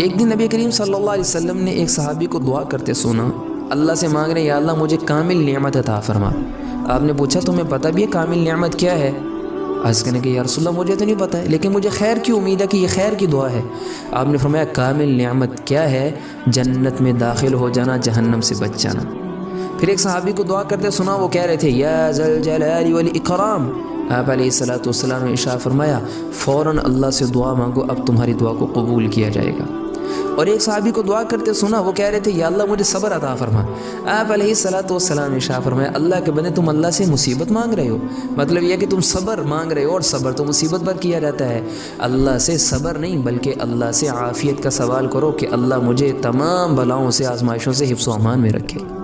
ایک دن نبی کریم صلی اللہ علیہ وسلم نے ایک صحابی کو دعا کرتے سنا، اللہ سے مانگ رہے ہیں یا اللہ مجھے کامل نعمت عطا فرما۔ آپ نے پوچھا تمہیں پتہ بھی ہے کامل نعمت کیا ہے؟ عرض کرنے کہ یا رسول اللہ مجھے تو نہیں پتہ ہے، لیکن مجھے خیر کی امید ہے کہ یہ خیر کی دعا ہے۔ آپ نے فرمایا کامل نعمت کیا ہے؟ جنت میں داخل ہو جانا، جہنم سے بچ جانا۔ پھر ایک صحابی کو دعا کرتے سنا، وہ کہہ رہے تھے یا ذا الجلال والاکرام۔ آپ علیہ السلام نے ارشاد فرمایا فوراً اللہ سے دعا مانگو، اب تمہاری دعا کو قبول کیا جائے گا۔ اور ایک صحابی کو دعا کرتے سنا، وہ کہہ رہے تھے یا اللہ مجھے صبر عطا فرما۔ آپ علیہ السلام نے ارشاد فرمایا اللہ کے بندے تم اللہ سے مصیبت مانگ رہے ہو، مطلب یہ کہ تم صبر مانگ رہے ہو، اور صبر تو مصیبت پر کیا جاتا ہے۔ اللہ سے صبر نہیں بلکہ اللہ سے عافیت کا سوال کرو کہ اللہ مجھے تمام بلاؤں سے، آزمائشوں سے حفظ و امان میں رکھے۔